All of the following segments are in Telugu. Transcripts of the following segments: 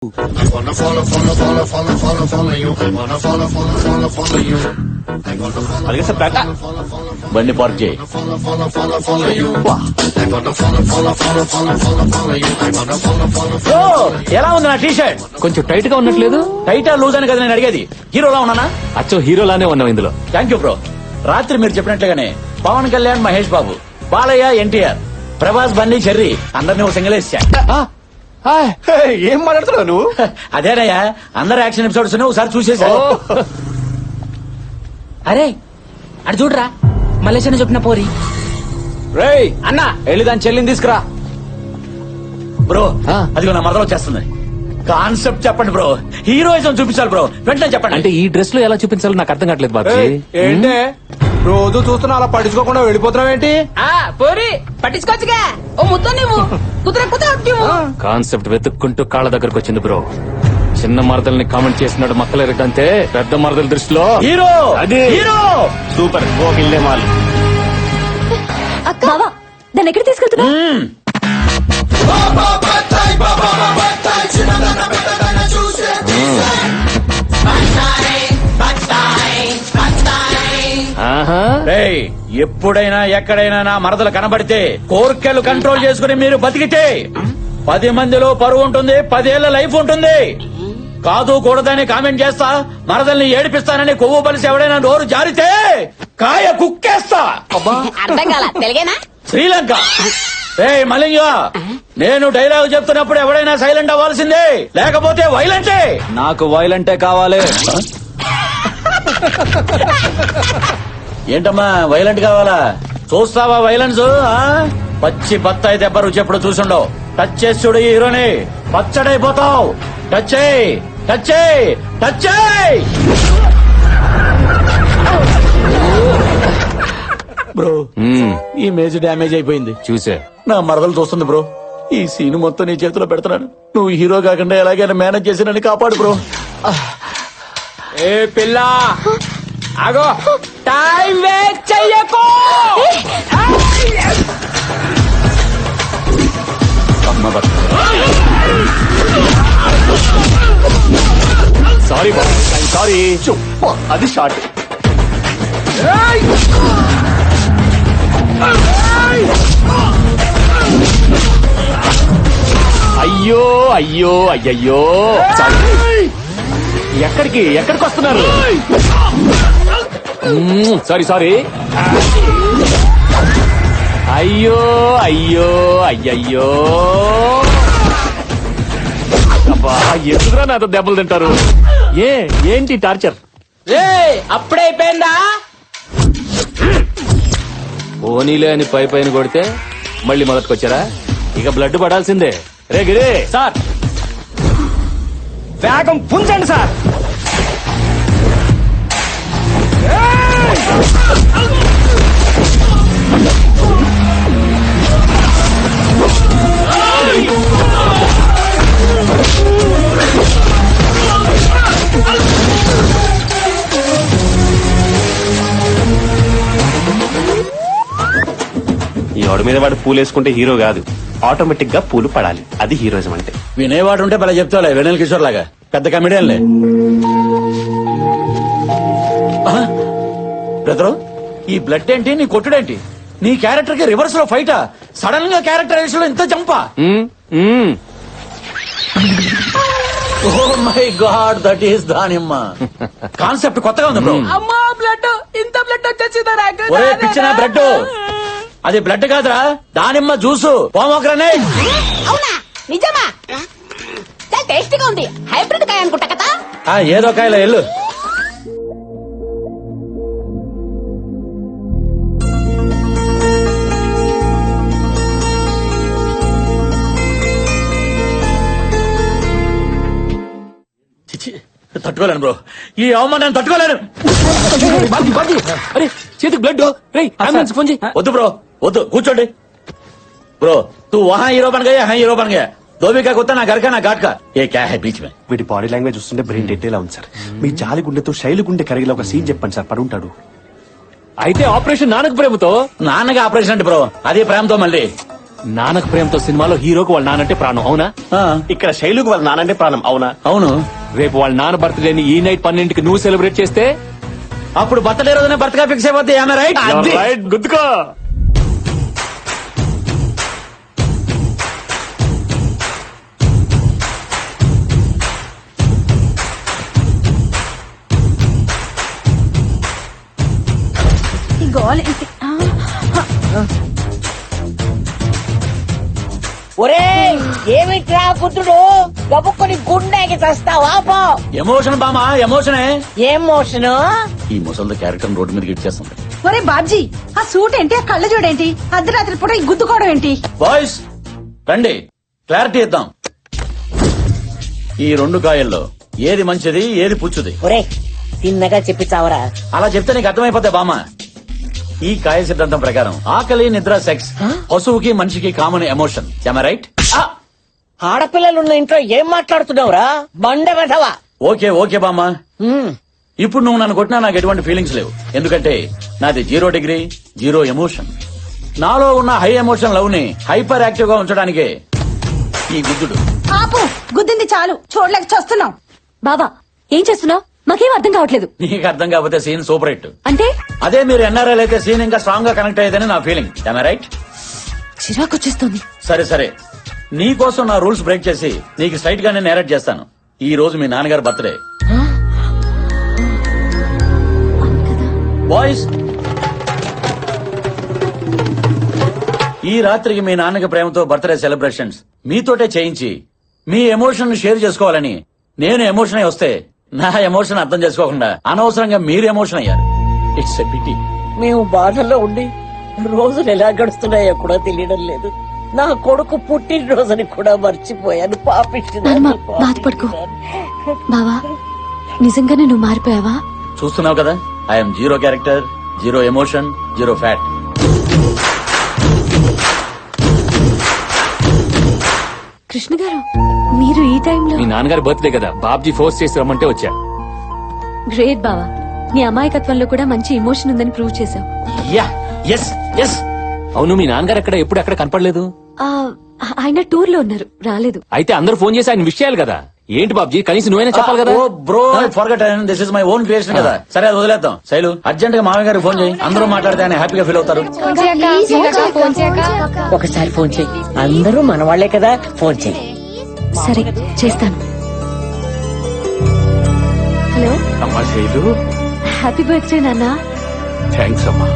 I wanna follow you. I wanna follow you. I wanna అలాగే సార్ బ్యాక్ బండి పార్క్ చేయి. follow you. I wanna follow you. I wanna follow ఎలా ఉంది నా టీ షర్ట్? కొంచెం టైట్ గా ఉన్నట్లేదు. టైటా లూజ్ అని కదా నేను అడిగేది. హీరోలా ఉన్నానా? అచ్చో హీరోలానే ఉన్నావు ఇందులో. Thank you bro. రాత్రి మీరు చెప్పినట్లుగానే పవన్ కళ్యాణ్, మహేష్ బాబు, బాలయ్య, ఎన్టీఆర్, ప్రభాస్, బన్నీ, చెర్రీ అందరినీ ఒక సింగిల్ వేసా. ఏం మాట్లాడుతున్నావు నువ్వు? అదేనయ్యా, అందరు యాక్షన్ ఎపిసోడ్స్ ఒకసారి చూసేసా. అరే అటు చూడరా, మలేషియా చెప్పిన పోరి. రేయ్ అన్న వెళ్ళి దాని చెల్లిని తీసుకురా. బ్రో అదిగో నా మరదలు వచ్చేస్తుంది. కాన్సెప్ట్ చెప్పండి బ్రో, హీరోయిజం చూపించాలి బ్రో, వెంటనే చెప్పండి. అంటే ఈ డ్రెస్ లో ఎలా చూపించాలో నాకు అర్థం కావట్లేదు బాబీ. ఏంటే రోజు చూస్తున్నా అలా పట్టించుకోకుండా వెళ్ళిపోతున్నావు ఏంటి? పోరి పట్టించుకోవచ్చుగా, ఓ ముద్దు నువ్వు కాన్సెప్ట్ వెతుక్కుంటూ కాళ్ళ దగ్గరకు వచ్చింది బ్రో. చిన్న మరదల్ని కామెంట్ చేసినాడు మక్కలేరంటే పెద్ద మరదల దృష్టిలో హీరో. అది హీరో సూపర్ ఓకిల్లే మాల్. అక్క దాన్ని ఎక్కడ తీసుకెళ్తున్నా? రేయ్, ఎప్పుడైనా ఎక్కడైనా నా మరదలు కనబడితే కోర్కెలు కంట్రోల్ చేసుకుని మీరు బతికితే 10 మందిలో పరువు ఉంటుంది, 10 ఏళ్ల లైఫ్ ఉంటుంది. కాదు కూడదని కామెంట్ చేస్తా, మరదల్ని ఏడిపిస్తానని కొవ్వు పలిసి ఎవడైనా నోరు జారితే కాయ కుక్కేస్తా. అర్థం కాల తెలుగేనా? శ్రీలంక. రేయ్ మలింగ, నేను డైలాగ్ చెప్తున్నప్పుడు ఎవడైనా సైలెంట్ అవ్వాల్సిందే, లేకపోతే వైలెంటే. నాకు వైలెంటే కావాలి. ఏంటమ్మా వైలెంట్ కావాలా? చూస్తావా వైలెన్స్? పచ్చి బత్తాయి దెబ్బ రుచి ఎప్పుడు చూసుండవు. టచ్ చేసి చూడు ఈ హీరోని, పచ్చడైపోతావు. టచ్ చేయి, టచ్ చేయి, టచ్ చేయి. బ్రో ఈ ఇమేజ్ డ్యామేజ్ అయిపోయింది. చూసే నా మరదలు చూస్తుంది బ్రో. ఈ సీన్ మొత్తం నీ చేతిలో పెడుతున్నాను. నువ్వు హీరో కాకుండా ఎలాగైనా మేనేజ్ చేసి నన్ను కాపాడు బ్రో. ఏ పిల్ల ఆగో, టైం వేస్ట్ చెయ్యకు. సారీ సారీ, అది షార్ట్. అయ్యో అయ్యో అయ్యయ్యో. ఎక్కడికి ఎక్కడికి వస్తున్నారు? Sorry sorry. అయ్యో అయ్యో అయ్యయ్యో. అబ్బా ఎందుకురా నాతో దెబ్బలు తింటారు? ఏంటి టార్చర్? అప్పుడే అయిపోయిందా? పోనీలే అని పై పైన కొడితే మళ్ళీ మొదటికొచ్చారా? ఇక బ్లడ్ పడాల్సిందే. రే గిరే సార్ వేగం పుంజండి సార్. ఈ వాడి మీద వాడు పూలు వేసుకుంటే హీరో కాదు, ఆటోమేటిక్ గా పూలు పడాలి. అది హీరోయిజం అంటే. వినేవాడు ఉంటే భలే చెప్తావులే, వెనల్ కిషోర్ లాగా పెద్ద కమెడియన్లే. బ్రదరు, ఈ బ్లడ్ ఏంటి, నీ కొట్టుడేంటి? నీ క్యారెక్టర్ కి రివర్స్ లో ఫైటా? సడన్ గా క్యారెక్టరైజేషన్ లో ఇంత జంపా? Oh my god, that is దానిమ్మ. కాన్సెప్ట్ కొత్తగా ఉంది బ్రో. అమ్మా బ్లడ్, ఇంత బ్లడ్ వచ్చేసిందా నాకు? ఒరే పిచ్చిన బ్లడ్, అది బ్లడ్ కాదురా, దానిమ్మ జ్యూసు, పోమోగ్రనేట్. అవునా? నిజమా? చాలా టేస్టీగా ఉంది. హైబ్రిడ్ కాయ అనుకుంటా కదా. ఏదో కాయలో ఎల్లు. తట్టుకోలేను బ్రో, ఈ అవమానాన్ని తట్టుకోలేను. అరే చేతికి బ్లడ్. అంబులెన్స్ ఫోన్ చేయి. వద్దు బ్రో, వద్దు, కూర్చోండి. బ్రో తూ వహా హీరో బన్ గయా, యహా హీరో బన్ గయా. దోబీ కా కుత్తా నా ఘర్ కా నా ఘాట్ కా. ఏ క్యా హై బీచ్ మే? వీటి బాడీ లాంగ్వేజ్ చూస్తుంటే బ్రెయిన్ డెడ్ లా ఉంది సార్. మీ జాలి గుండెతో శైలి గుండె కరిగిలా ఒక సీన్ చెప్పండి సార్, పడుంటాడు. అయితే ఆపరేషన్ నానక ప్రేమతో. నాన్నగా ఆపరేషన్ అంటే బ్రో, అది ప్రేమతో మళ్ళీ నాన్నకు ప్రేమతో సినిమాలో హీరోకి వాళ్ళ నానంటే ప్రాణం అవునా? ఆ, ఇక్కడ శైలుకు వాళ్ళ నానంటే ప్రాణం అవునా? అవును. రేపు వాళ్ళ నాన్న బర్త్డేని ఈ నైట్ 12కి నువ్వు సెలబ్రేట్ చేస్తే అప్పుడు బర్త్డే రోజునే బర్త్గా ఫిక్స్ అయిపోద్ది. ఆమె రైట్. You're right, గుద్దుకో. ఈ గోల్ ఏంటి? ఒరే ఏమిట్రా పుత్రుడు గబుక్కుని గుండెకి చస్తావా పో. ఎమోషన్ బామా, ఎమోషనే. ఏం మోషను? ఈ ముసలి క్యారెక్టర్ రోడ్డు మీదకి ఇచ్చేస్తుంది. ఒరే బాబ్జీ ఆ సూట్ ఏంటి, ఆ కళ్ళ చూడేంటి, అర్ధరాత్రి పూట ఈ గుద్దుకోవడం ఏంటి? బాయ్స్ రండి, క్లారిటీ ఇద్దాం. ఈ రెండు కాయల్లో ఏది మంచిది, ఏది పుచ్చుది? ఒరే తిన్నగా చెప్పి చావరా. అలా చెప్తే నీకు అర్థమైపోతాయి బామ్మ. ఈ కాయ సిద్ధాంతం ప్రకారం ఆకలి, నిద్ర, సెక్స్ పశువుకి మనిషికి కామన్ ఎమోషన్. రైట్? ఆడపిల్లలున్న ఇంట్లో ఏం మాట్లాడుతున్నావురా బండ వెధవా? ఓకే ఓకే బామ్మ. ఇప్పుడు నువ్వు నన్ను కొట్టినా నాకు ఎటువంటి ఫీలింగ్స్ లేవు. ఎందుకంటే నాది 0 డిగ్రీ 0 ఎమోషన్. నాలో ఉన్న హై ఎమోషన్ లవ్ ని హైపర్ యాక్టివ్ గా ఉంచడానికే ఈ గుద్దుడు. ఆపు, గుద్దింది చాలు, చూడలేక చస్తున్నావు. బావా ఏం చేస్తున్నావు? మాకేం అర్థం కావట్లేదు. నీకు అర్థం కాకపోతే సీన్ సూపర్ హిట్. అంటే అదే మీరు ఎన్ఆర్ఐ అయితే సీన్ ఇంకా స్ట్రాంగ్ గా కనెక్ట్ అయ్యేదని నా ఫీలింగ్. రైట్? చిరాకు వచ్చేస్తోంది. సరే సరే, నీ కోసం నా రూల్స్ బ్రేక్ చేసి నీకు స్ట్రైట్ గానే నేరేట్ చేస్తాను. ఈ రోజు మీ నాన్నగారి బర్త్డే. బాయ్స్, ఈ రాత్రికి మీ నాన్నకి ప్రేమతో బర్త్డే సెలబ్రేషన్స్ మీతోటే చేయించి మీ ఎమోషన్ షేర్ చేసుకోవాలని నేను ఎమోషన్ అయి వస్తే నా ఎమోషన్ అర్థం చేసుకోకుండా అనవసరంగా మీరు ఎమోషన్ అయ్యారు. It's a pity. మేము బాధల్లో ఉండి రోజులు ఎలా గడుస్తున్నాయో కూడా తెలియడం లేదు. నా కొడుకు పుట్టినరోజుని కూడా మర్చిపోయాను. నాన్నమ్మ బాధపడుకో. బావా నిజంగానే నువ్వు మారిపోయావా? చూస్తున్నావు కదా, I'm 0 character, 0 emotion, 0 fat. Krishna గారు మీరు ఈ టైంలో? మీ నాన్నగారి బర్త్డే కదా, బాబ్జీ ఫోర్స్ చేసి రమ్మంటే వచ్చా. గ్రేట్ బావా, నీ అమాయకత్వంలో కూడా మంచి ఎమోషన్ ఉందని ప్రూవ్ చేశావు. Yeah, yes yes. అవును, మీ నాన్నగారు ఎక్కడ ఎప్పుడు ఎక్కడ కనపడలేదు? ఆ, ఆయన టూర్ లో ఉన్నారు, రాలేదు. అయితే అందరూ ఫోన్ చేసి ఆయన విషయాలు కదా. ఏంటి బాబ్జీ, కనీసం నువ్వైనా చెప్పాలి కదా. Oh bro, forget this is my own creation కదా. సరే అది వదిలేద్దాం. శైలు అర్జెంట్ గా మామయ్య గారికి ఫోన్ చేయి. అందరూ మాట్లాడితే ఆయన హ్యాపీగా ఫీల్ అవుతారు. ఒకసారి ఫోన్ చేయి, అందరూ మన వాళ్లే కదా, ఫోన్ చేయి. సరే చేస్తాను. హలో, అమ్మా శైలు, హ్యాపీ బర్త్డే నాన్న. థ్యాంక్స్ అమ్మా.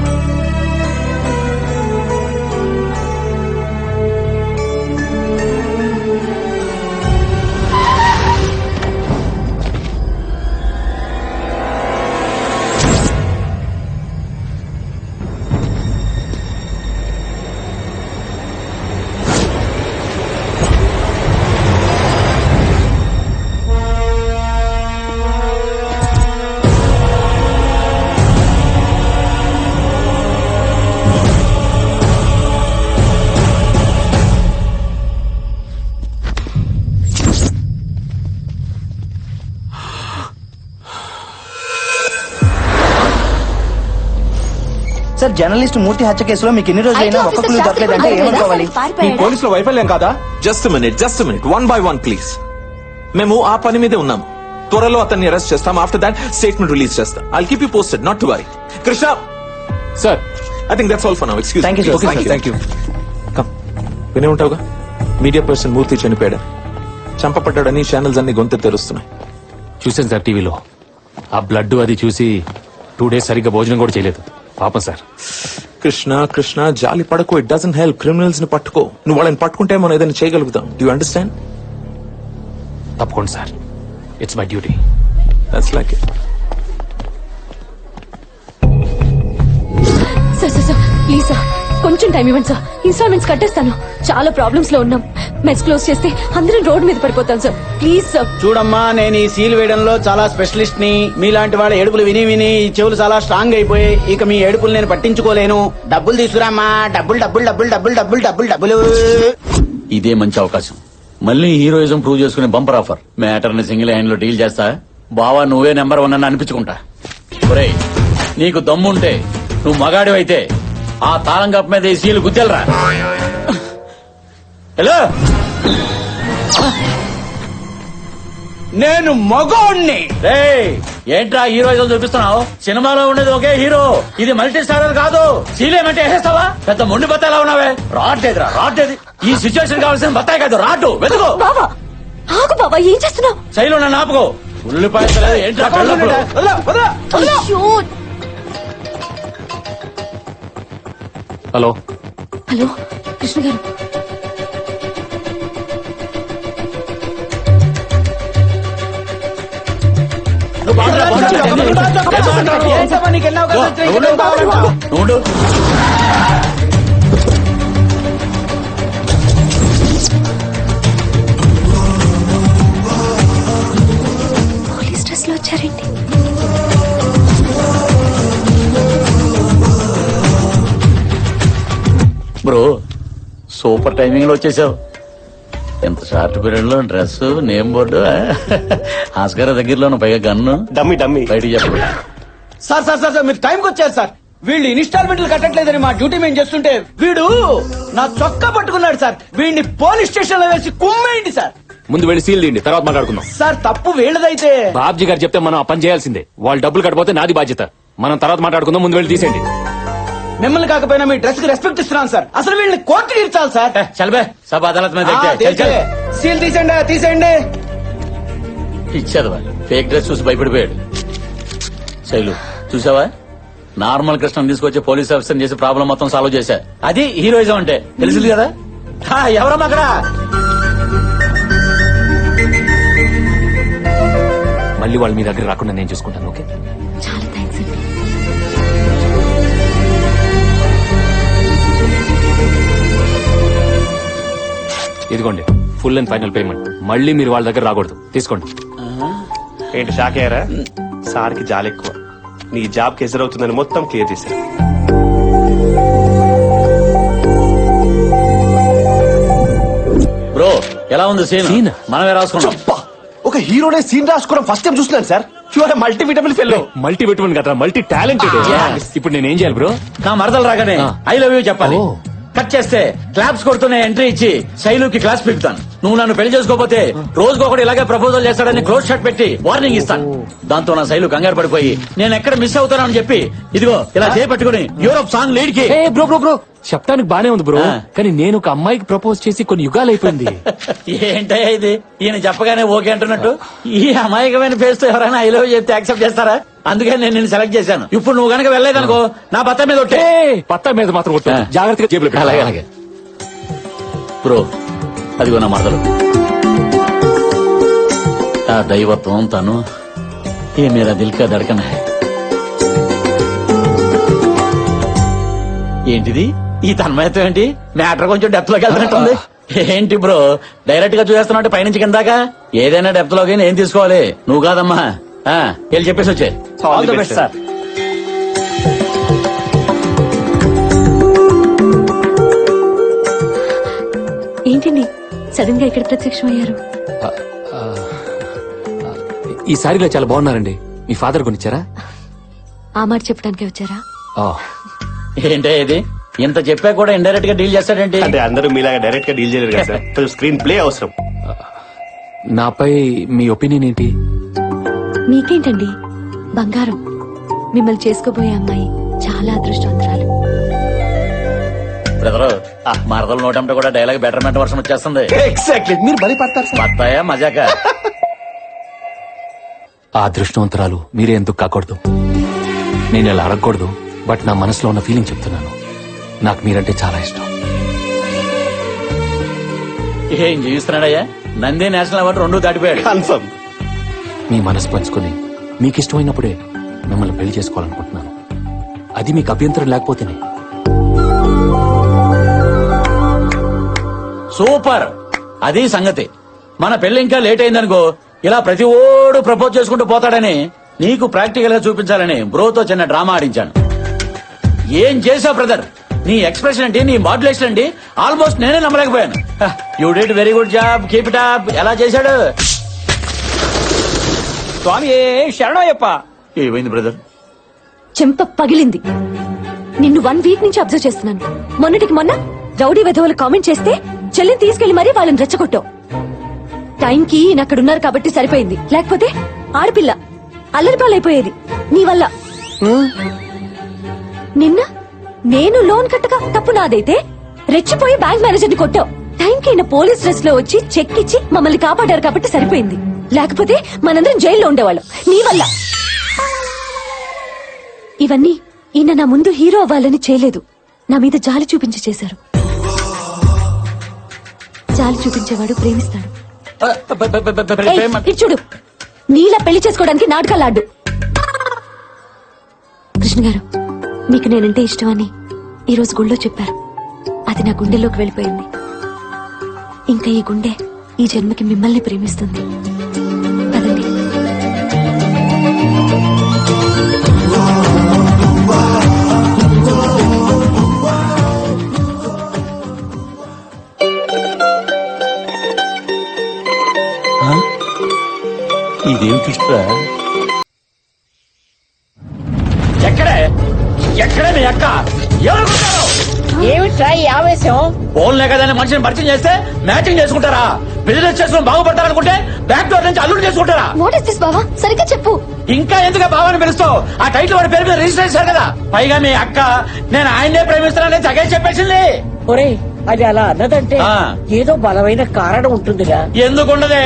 సార్, జర్నలిస్ట్ మూర్తి హత్య కేసులో మీకు ఎన్ని రోజులైనా ఒక్క క్లూ దొరకలేదంటే ఏమనుకోవాలి? మీ పోలీసుల వైఫల్యం కాదా? Just minute 1 by 1 please. మేము ఆ పని మీదే ఉన్నాం. త్వరలో అతన్ని అరెస్ట్ చేస్తాం. ఆఫ్టర్ దాట్ స్టేట్మెంట్ రిలీజ్ చేస్తాం. I'll keep you posted, not to worry. Krishna sir, I think that's all for now. Excuse Thank you, sir. Me. Thank you. Come, వినే ఉంటావుగా, మీడియా పర్సన్ మూర్తి చనిపోయాడు, చంపబడ్డాడని ఛానల్స్ అన్ని గొంతు తెరుస్తున్నాయి. చూసాను సార్ టీవీలో. ఆ బ్లడ్ అది చూసి 2 days సరిగ్గా భోజనం కూడా చేయలేదు. పాపం సార్. కృష్ణ జాలి పడకు. It doesn't help. క్రిమినల్స్ ని పట్టుకో. నువ్వు వాళ్ళని పట్టుకుంటే మనం ఏదైనా చేయగలుగుతాం. Do you understand? తప్పకుండా sir, it's my duty. That's like it. Sir please sir, కొంచెం టైం ఇవ్వండి సార్. ఇన్స్టాల్మెంట్స్ కట్టేస్తాను. చాలా ప్రాబ్లమ్స్ లో ఉన్నాం. మెస్ క్లోజ్ చేస్తే అందరం రోడ్ మీద పడిపోతాం సార్. Please sir. చూడమ్మా, నేను ఈ సీల్ వేయడంలో చాలా స్పెషలిస్ట్ ని. మీలాంటి వాళ్ళ ఏడుపులు విని విని ఈ చెవులు చాలా స్ట్రాంగ్ అయిపోయి ఇక మీ ఏడుపులు నేను పట్టించుకోలేను. డబ్బులు తీసుకురామ్మా. డబ్బులు. ఇదే మంచి అవకాశం. మళ్ళీ హీరోయిజం ప్రూవ్ చేసుకునే బంపర్ ఆఫర్. మ్యాటర్ ని సింగిల్ హ్యాండ్ లో డీల్ చేస్తా. బావా నువ్వే నెంబర్ 1 అని అనిపించుకుంటా. ఒరేయ్, నీకు దమ్ముంటే, నువ్వు మగాడివైతే ఆ తాళం కప్ప మీద ఈ సీలు గుద్దెలరా. హలో నేను మగోణ్ణి. రేయ్ ఏంట్రా హీరోయిజం చూపిస్తున్నావు? సినిమాలో ఉండేది ఒకే హీరో, ఇది మల్టీ స్టారర్ కాదు. సీలేమంటే వేసేస్తావా? పెద్ద మొండి బత్తాయిలా ఉన్నావే. రాట్లేదురా రాట్లేదు. ఈ సిచ్యువేషన్ కావాల్సిన బత్తాయి కాదు, రాటు వెతుకో. బావా ఆగు బావా, ఏం చేస్తున్నావు? శైలు నన్ను ఆపుకో. ఉల్లిపాయ ఏంట్రా కళ్ళప్పుడు? అయ్యో. హలో హలో కృష్ణ గారు, నువ్వు బాగుండ్రా, బాగుండ్రా. ఏంటమ్మా నీకు ఎన్నో కదా వచ్చాయి, ఇక్కడ ఏం కావాలంటావు? ఉండు. పోలీస్ డ్రెస్ లో వచ్చారేంటి? బ్రో సూపర్ టైమింగ్ లో వచ్చేసావు. ఎంత షార్ట్ పీరియడ్ లో డ్రెస్, నేమ్ బోర్డు, ఆస్కార దగ్గరలో పైగా గన్ను. డమ్మి డమ్మి బయటికి చెప్పు. సార్ సార్ సార్ సార్, మీరు టైంకి వచ్చారు సార్. వీళ్ళు ఇన్స్టాల్మెంట్లు కట్టట్లేదని మా డ్యూటీ మేము చేస్తుంటే వీడు నా చొక్కా పట్టుకున్నాడు సార్. వీడిని పోలీస్ స్టేషన్ లో వేసి కుమ్మేయండి సార్. ముందు వెళ్ళి సీల్ తీయండి, తర్వాత మాట్లాడుకుందాం. సార్ తప్పు వీళ్ళదైతే బాబ్జీ గారు చెప్తే మనం ఆ పని చేయాల్సిందే. వాళ్ళు డబ్బులు కట్టపోతే నాది బాధ్యత. మనం తర్వాత మాట్లాడుకుందాం, ముందు వెళ్ళి తీసేయండి. మిమ్మల్ని కాకపోయినా మీ డ్రెస్ కి రెస్పెక్ట్ ఇస్తున్నాను సార్. అసలు వీళ్ళని కోర్టుకి ఇచ్చాలి సార్. చల్బే సబ్ అదాలత్ మీద సీల్ తీసేయండి తీసేయండి. ఇచ్చేది ఫేక్ డ్రెస్ చూసి భయపడిపోయాడు. శైలు చూసావా, నార్మల్ కృష్ణ తీసుకొచ్చి పోలీస్ ఆఫీసర్ చేసి ప్రాబ్లం మొత్తం సాల్వ్ చేశా. అది హీరోయిజం అంటే, తెలిసింది కదా. ఎవరమ్మా అక్కడ? మళ్ళీ వాళ్ళు మీ దగ్గర రాకుండా నేను చూసుకుంటాను. ఓకే, చాలా థ్యాంక్స్ అండి. ఇదిగోండి ఫుల్ అండ్ ఫైనల్ పేమెంట్. మళ్ళీ మీరు వాళ్ళ దగ్గర రాకూడదు, తీసుకోండి. ఏంటి షాక్ అయ్యారా? సార్కి జాలి ఎక్కువ. నీ జాబ్ కి ఎదురవుతుందని మొత్తం క్లియర్ చేశారు. బ్రో ఎలా ఉంది సీన్? Scene? మనమే రాసుకున్నాం. అబ్బా! ఒక హీరోనే సీన్ రాసుకోవడం ఫస్ట్ టైం చూస్తున్నాను sir. Multi vitamin fellow. Multi vitamin కదా, మల్టీ టాలెంటెడ్. ఇప్పుడు నేను ఏం చేయాలి బ్రో? నా మరదలు రాగానే ఐ లవ్ యూ చెప్పాలి. ఓ. కట్ చేస్తే క్లాప్స్ కొడుతూనే ఎంట్రీ ఇచ్చి శైలుకి క్లాస్ పీకుతాను. నువ్వు నన్ను పెళ్లి చేసుకోకపోతే రోజుకొకటి ఇలాగే ప్రపోజల్ చేస్తాడని క్లోజ్ షాట్ పెట్టి వార్నింగ్ ఇస్తాను. దాంతో నా శైలు కంగారు పడిపోయి నేను ఎక్కడ మిస్ అవుతానని చెప్పి ఇదిగో ఇలా చేపట్టుకుని యూరోప్ సాంగ్ లీడ్ కి. బ్రో బ్రో బ్రో, చెప్పడానికి బానే ఉంది బ్రో, ఆ. కానీ నేను ఒక అమ్మాయికి ప్రపోజ్ చేసి కొన్ని యుగాలు అయిపోయింది. ఏంటయ్యా ఇది? ఈయన చెప్పగానే ఓకే అంటున్నట్టు. ఈ అమాయకమైన ఫేస్ తో ఎవరైనా ఐ లవ్ చెప్తే యాక్సెప్ట్ చేస్తారా? అందుకే నేను నిన్ను సెలెక్ట్ చేశాను. ఇప్పుడు నువ్వు గనక వెళ్ళలేదనుకో నా భర్త మీద ఒట్టే. పత్తా మీద మాత్రం కొట్టు. జాగ్రత్తగా జేబులో పెట్టు. అలాగే అలాగే బ్రో, అదిగో నా మరదలు. ఆ దైవత్వం తను ఏ మేరా దిల్ కా ధడకన్ హై. ఏంటిది ఈ తన్మయత్వం? ఏంటి మ్యాటర్ కొంచెం డెప్త్ లోకి వెళ్తున్నట్టుంది. ఏంటి బ్రో డైరెక్ట్ గా చూసేస్తున్నట్టు పైనుంచి కిందాకా? ఏదైనా డెప్త్ లోకి ఏం తీసుకోవాలి. నువ్వు కాదమ్మా, వెళ్ళి చెప్పేసి వచ్చే. All the best sir. ఏంటండి సడన్ గా ఇక్కడ ప్రత్యక్షమయ్యారు? ఈ సారీలో చాలా బాగున్నారండి. మీ ఫాదర్ కొనిచ్చారా? ఆ మాట చెప్పడానికి వచ్చారా? ఆ. ఏంటే ఇది ఇంత చెప్పా కూడా ఇండైరెక్ట్ గా డీల్ చేస్తాడేంటి? అంటే అందరూ మీలాగా డైరెక్ట్ గా డీల్ చేయలేరు కదా సార్. కొంచెం స్క్రీన్ ప్లే అవసరం. నాపై మీ ఒపీనియన్ ఏంటి? మీకేంటండి బంగారం. మిమ్మల్ని చేసుకోబోయే అమ్మాయి చాలా అదృష్టవంతురాలు. బ్రదరు మరదలు నోటంటే కూడా డైలాగ్ బెటర్మెంట్ వర్షన్ వచ్చేస్తుంది. ఎగ్జాక్ట్లీ, మీరు బలి పడతారు సార్. బత్తాయా మజాక. ఆ అదృష్టవంతరాలు మీరే ఎందుకు కాకూడదు? నేను ఇలా అడగకూడదు, బట్ నా మనసులో ఉన్న ఫీలింగ్ చెప్తున్నాను. నాకు మీరంటే చాలా ఇష్టం. ఏం జీవిస్తున్నాడయ్యా? నంది నేషనల్ అవార్డు 2 దాటిపోయాడు. కన్ఫర్మ్. మీ మనసు పంచుకొని మీకు ఇష్టమైనప్పుడే మిమ్మల్ని పెళ్లి చేసుకోవాలనుకుంటున్నాను. అది మీకు అభ్యంతరం లేకపోతేనే. సూపర్, అది సంగతి. మన పెళ్లి ఇంకా లేట్ అయిందనుకో ఇలా ప్రతి ఓడు ప్రపోజ్ చేసుకుంటూ పోతాడని నీకు ప్రాక్టికల్ గా చూపించాలని బ్రోతో చిన్న డ్రామా ఆడించాను. ఏం చేసావు బ్రదర్? నీ ఎక్స్ప్రెషన్ ఏంటి, నీ మాడ్యులేషన్ ఏంటి? ఆల్మోస్ట్ నేనే నమ్మలేకపోయాను. You did very good job, keep it up. ఎలా చేశాడు? స్వామి శరణయ్యప్ప. ఏమైంది బ్రదర్? చెంప పగిలింది. నిన్ను 1 వీక్ నుంచి అబ్జర్వ్ చేస్తున్నాను. మొన్నటికి మొన్న రౌడీ వెధవులు కామెంట్ చేస్తే చెల్లిని తీసుకెళ్లి మరీ వాళ్ళని రెచ్చగొట్టావు. టైంకి ఈయన అక్కడ ఉన్నారు కాబట్టి సరిపోయింది, లేకపోతే ఆడపిల్ల అల్లరిపాలైపోయేది నీ వల్ల. నిన్న నేను లోన్ కట్టగా తప్పు నాదైతే రెచ్చిపోయి బ్యాంక్ మేనేజర్ ని కొట్టావు. టైంకి ఈయన పోలీస్ డ్రెస్ లో వచ్చి చెక్ ఇచ్చి మమ్మల్ని కాపాడారు కాబట్టి సరిపోయింది, లేకపోతే మనందరం జైల్లో ఉండేవాళ్ళం నీ వల్ల. ఇవన్నీ ఈయన నా ముందు హీరో అవ్వాలని చేయలేదు, నా మీద జాలి చూపించి చేశారు. జాలి చూపించేవాడు ప్రేమిస్తాడు. ఏయ్, ఇటు చూడు, నీలా పెళ్లి చేసుకోవడానికి నాటకాలు ఆడు. కృష్ణ గారు, మీకు నేనంటే ఇష్టమని ఈ రోజు గుళ్ళో చెప్పారు. అది నా గుండెల్లోకి వెళ్ళిపోయింది. ఇంకా ఈ గుండె ఈ జన్మకి మిమ్మల్ని ప్రేమిస్తుంది. పదండి. ఇదేం ట్విస్ట్రా? ఎక్కడే ఎక్కడే మీ అక్క? ఎవరు కొట్టారు? ఏమిట్రా ఈ ఆవేశం? ఫోన్లే కదని మనిషిని పరిచయం చేస్తే మ్యాచింగ్ చేసుకుంటారా? బిజినెస్ చేసుకుని బాగుపడతారనుకుంటే బ్యాక్ డోర్ నుంచి అల్లుడు చేసుకుంటారా? వాట్ ఇస్ దిస్ బావా, సరిగ్గా చెప్పు. ఇంకా ఎందుకు బావాని పిలుస్తావు? ఆ టైటిల్ వాడి పేరు మీద రిజిస్టర్ చేశారు కదా. పైగా మీ అక్క నేను ఆయన్నే ప్రేమిస్తున్నానని తగే చెప్పేసింది. ఒరే, అది అలా అన్నదంటే ఆ. ఏదో బలమైన కారణం ఉంటుందిరా. ఎందుకుండదే?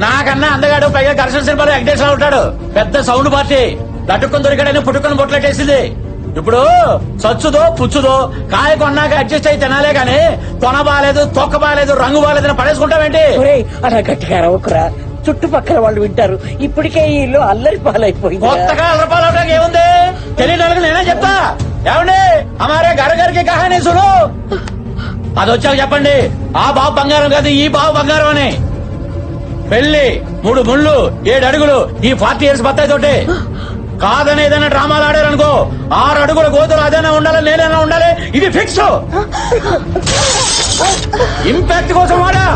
నాకన్నా అందగాడు, పైగా ఘర్షణ సినిమాలో వెంకటేశ్వర ఉంటాడు. పెద్ద సౌండ్ పార్టీ. లటుక్కుని దొరికాడని పుట్టుకుని బొట్లెట్టేసింది. ఇప్పుడు సచ్చుదో పుచ్చుదో కాయ కొన్నాక అడ్జస్ట్ అయి తినాలే గాని కొన బాలేదు, తొక్క బాలేదు, రంగు బాలేదని పడేసుకుంటావేంటి? ఒరే, అలా గట్టిగా రవ్వకురా, చుట్టుపక్కల వాళ్ళు వింటారు. ఇప్పటికే ఈ ఇల్లు అల్లరి పాలైపోయింది. కొత్తగా అలరపాలు అవడానికి ఏముంది? తెలియని వాళ్ళకి నేనే చెప్తా. ఏమండి, అమారే గరగరికి కహానీ సును. అది వచ్చాక చెప్పండి, ఆ బాబు బంగారం కాదు, ఈ బాబు బంగారం అని. పెళ్లి 3 ముళ్ళు 7 అడుగులు ఈ 40 years బత్తాయి తోటి. కాదని ఏదైనా డ్రామాలు ఆడారనుకో 6 అడుగుల గోతులు అదైనా ఉండాలి, నేనైనా ఉండాలి. ఇది ఫిక్స్. ఇంపాక్ట్ కోసం వాడా